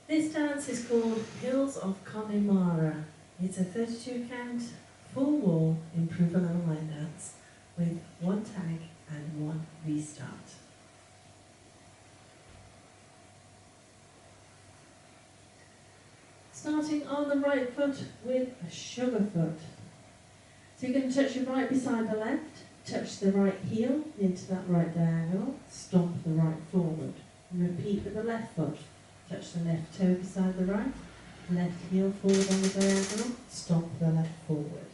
This dance is called Hills of Connemara. It's a 32 count, full wall improve-along line dance with one tag and one restart. Starting on the right foot with a sugar foot. So you're going to touch your right beside the left, touch the right heel into that right diagonal, stomp the right forward. And repeat with the left foot. Touch the left toe beside the right, left heel forward on the diagonal, stomp the left forward.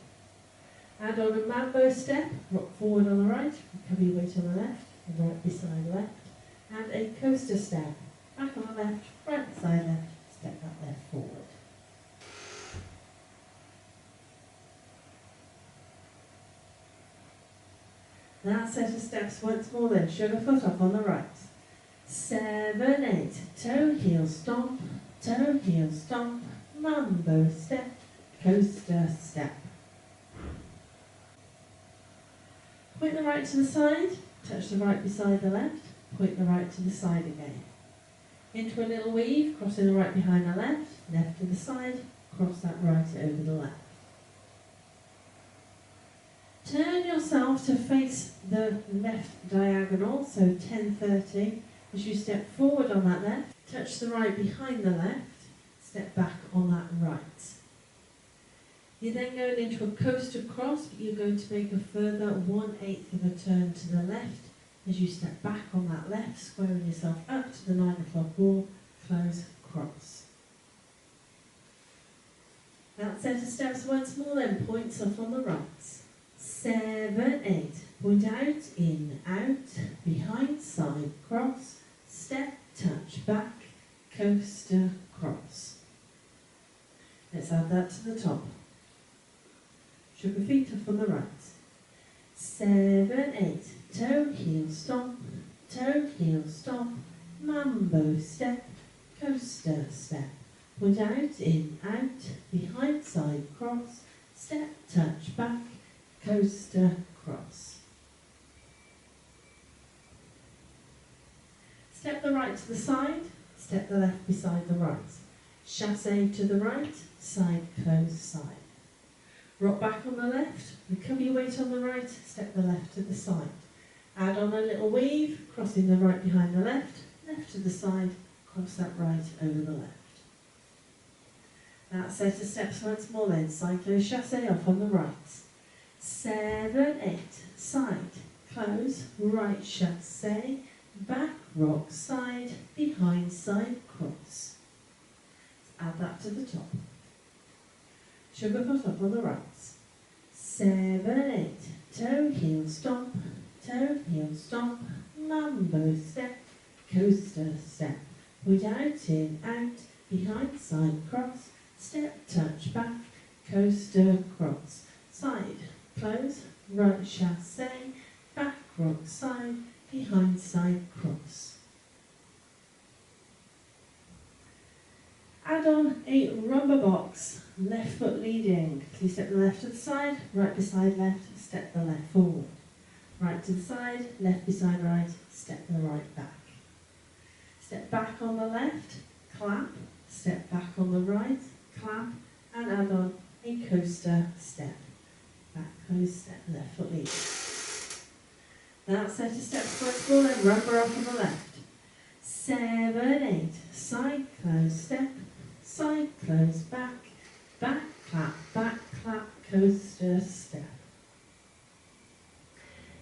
Add on a mambo step, rock forward on the right, recover your weight on the left, right beside left, and a coaster step, back on the left, right beside left, step that left forward. That set of steps once more then, sugar foot up on the right. 7, 8, toe, heel, stomp, mambo step, coaster step. Point the right to the side, touch the right beside the left, point the right to the side again. Into a little weave, crossing the right behind the left, left to the side, cross that right over the left. Turn yourself to face the left diagonal, so 10:30. As you step forward on that left, touch the right behind the left, step back on that right. You're then going into a coaster cross, but you're going to make a further 1/8 of a turn to the left as you step back on that left, squaring yourself up to the 9 o'clock wall, close, cross. That set of steps once more then, points off on the right. 7, 8, point out, in, out, behind, side, cross, step, touch, back, coaster, cross. Let's add that to the top. Sugar feet off on the right. 7, 8, toe, heel, stomp, mambo step, coaster step. Point out, in, out, behind, side, cross, step, touch, back, coaster, cross. Step the right to the side, step the left beside the right. Chassé to the right, side, close, side. Rock back on the left, recover your weight on the right, step the left to the side. Add on a little weave, crossing the right behind the left, left to the side, cross that right over the left. That set of steps once more then, side close chassé off on the right. 7, 8, side, close, right chassé, back, rock, side, behind, side, cross. Add that to the top. Sugar foot up on the right. 7, 8, toe, heel, stomp, mambo step, coaster step. Point out, in, out, behind, side, cross, step, touch, back, coaster, cross. Side, close, right chassé, back, rock, side, behind, side, cross. Add on a rumba box, left foot leading. So you step the left to the side, right beside left, step the left forward. Right to the side, left beside right, step the right back. Step back on the left, clap, step back on the right, clap, and add on a coaster step. Back, close, step, left foot leading. That set of steps once more, then rumba off on the left. 7, 8, side close step, side close back, back clap, coaster step.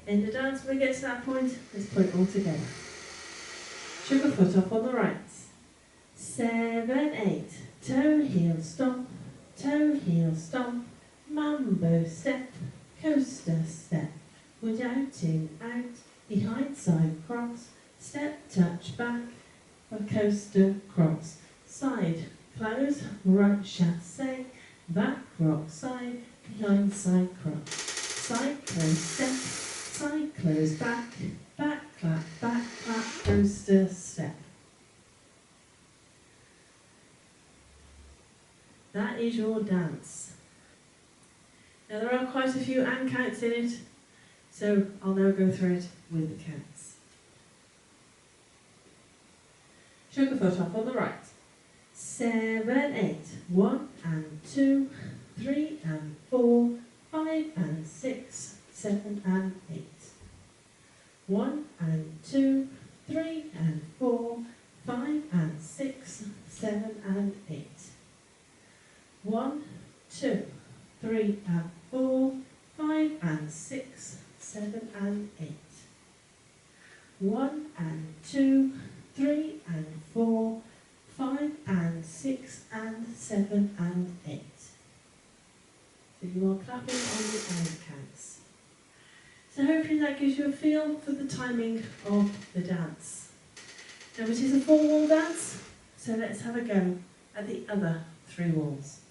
In the dance, when we get to that point, let's put it all together. Sugar foot up on the right. 7, 8, toe, heel, stomp, mambo step, coaster step. Point out, in, out, behind, side, cross, step, touch, back, coaster, cross. Side, close, right chassé, back, rock, side, behind, side, cross. Side, close, step, side, close, back clap, coaster, step. That is your dance. Now there are quite a few and counts in it, so I'll now go through it with the counts. Sugar foot up on the right. 7, 8. 1 and 2, 3 and 4, 5 and 6, 7 and 8. 1 and 2, 3 and 4, 5 and 6, 7 and 8. 1, 2, 3 and 4, 5 and 6, 7 and 8. 1 and 2, 3 and 4, 5 and 6 and 7 and 8. So you are clapping on the end counts. So hopefully that gives you a feel for the timing of the dance. Now it is a 4-wall dance, so let's have a go at the other 3 walls.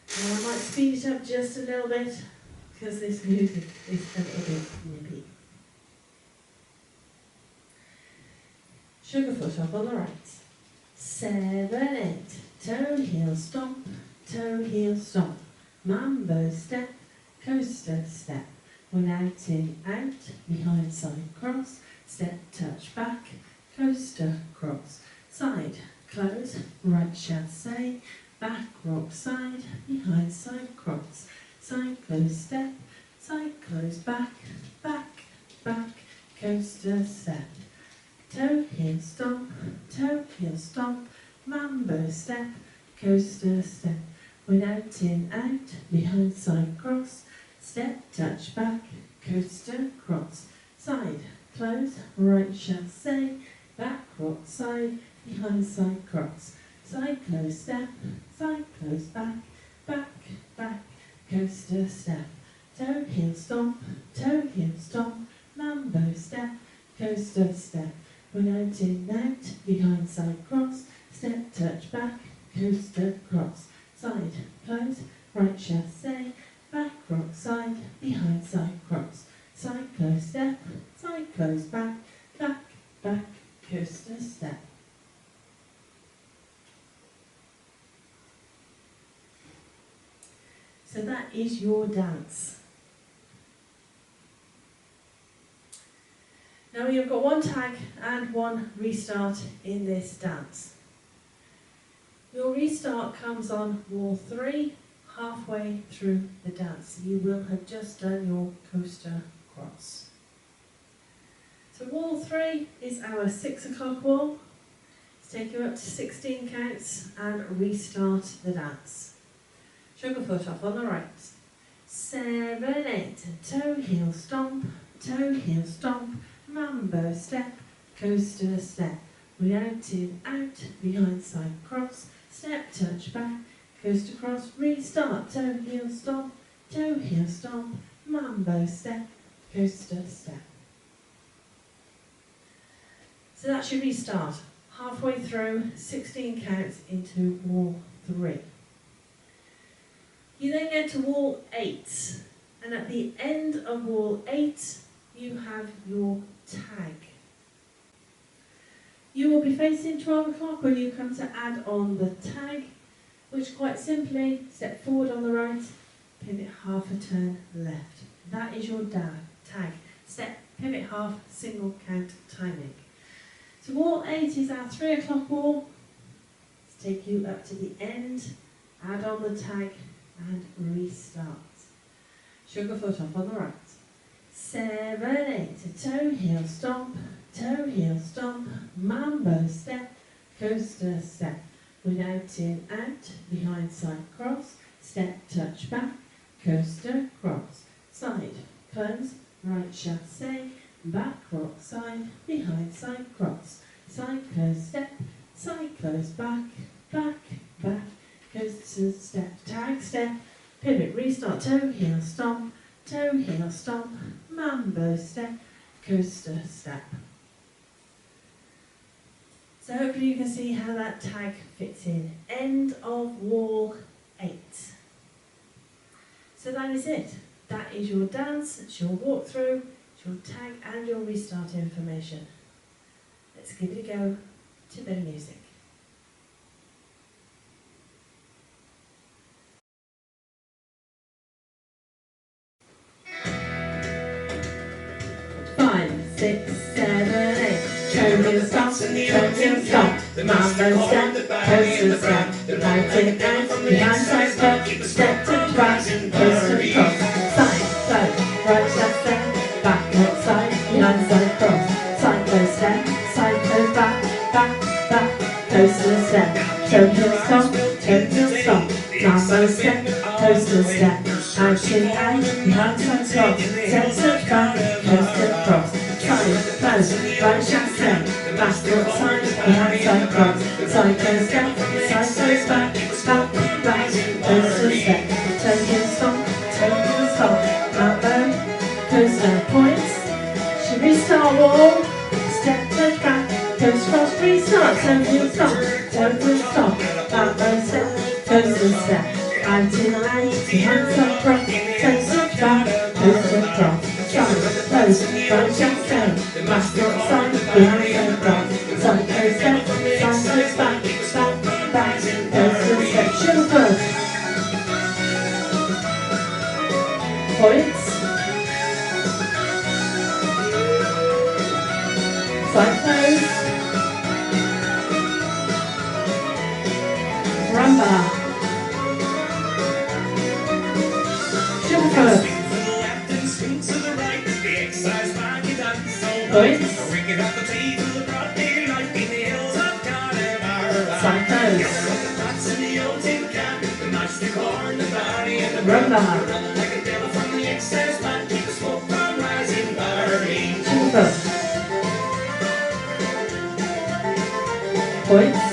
Now I might speed it up just a little bit because this music is a little bit nippy. Sugarfoot up on the right. 7, 8. Toe, heel, stomp, toe, heel, stomp. Mambo step, coaster step. 1 out, in, out, behind, side, cross. Step, touch, back, coaster, cross. Side, close, right, chassé. Back, rock, side, behind, side, cross. Side, close, step, side, close, back, back, back, coaster, step. Toe, heel, stomp, mambo step, coaster, step. 1 out, in, out, behind, side, cross. Step, touch, back, coaster, cross. Side, close, right, chassé. Back, rock, side, behind, side, cross. Side, close, step, side, close, back, back, back, coaster, step. Toe, heel, stomp, mambo step, coaster, step. 1 out, in, out, behind, side, cross. Step, touch, back, coaster, cross. Side, close, right, chassé. Back, rock, side, behind, side, cross. Side, close, step, side, close, back, back, back, coaster, step. So that is your dance. Now you've got 1 tag and 1 restart in this dance. Your restart comes on wall 3, halfway through the dance. You will have just done your coaster cross. So wall 3 is our 6 o'clock wall. Let's take you up to 16 counts and restart the dance. Sugarfoot off on the right. 7, 8. Toe, heel, stomp, mambo step, coaster, step. 1 out, in, out, behind, side, cross. Step, touch, back, coaster, cross. Restart, toe, heel, stomp, mambo step, coaster, step. So that's your restart. Halfway through, 16 counts into wall 3. You then get to wall 8, and at the end of wall 8, you have your tag. You will be facing 12 o'clock when you come to add on the tag, which quite simply, step forward on the right, pivot half a turn left. That is your tag. Step, pivot half, single count timing. So wall 8 is our 3 o'clock wall. Let's take you up to the end, add on the tag, and restart. Sugarfoot off on the right. 7, 8. Toe, heel, stomp, mambo step, coaster, step. 1 out, in, out, behind, side, cross. Step, touch, back, coaster, cross. Side, close, right, chassé. Back, rock, side, behind, side, cross. Side, close, step, side, close, back, back, back. Coaster, step, tag, step, pivot, restart, toe, heel, stomp, mambo step, coaster, step. So hopefully you can see how that tag fits in. End of wall 8. So that is it. That is your dance, it's your walkthrough, it's your tag and your restart information. Let's give it a go to the music. Five, 6, 7, 8. Toe heel stomp, Mambo step, coaster step, mountain and behind side step, step to the right, coaster cross, side, flow, right left step, back left side, behind side cross, side toe step, side toe back, back, coaster step, toe heel stop, mambo step, coaster step, mountain and behind side cross, step to back, coaster cross, side, flow, right left step, back foot side, behind side cross, side toe step, side toes back, coaster step, toe heel stop, mambo, coaster points, should we start wall, step to back, coast cross, restart, toe heel stop, mambo step, coaster step, mountain and behind side cross, toe back, coaster cross, side, close, right jump step, back foot side, behind side cross, side toe step, side toes back, coaster step, shoulder first, points, side toes, rumba, shoulder first, points, side toes, rumba, shoulder first, points,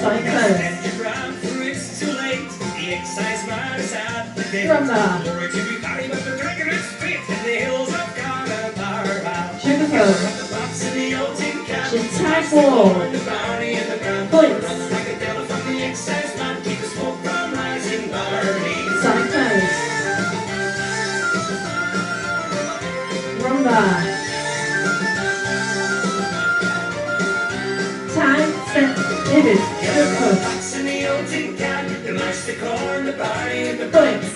side toes, rumba, sugar first, tag wall, points, side toes, rumba, tag, step, pivot, sugar first, points,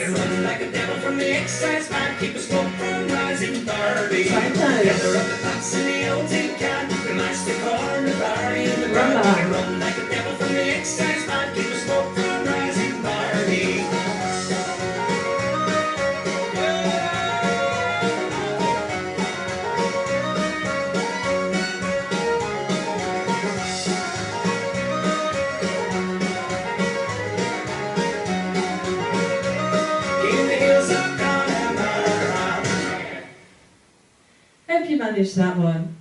side toes, rumba, hope you managed that one.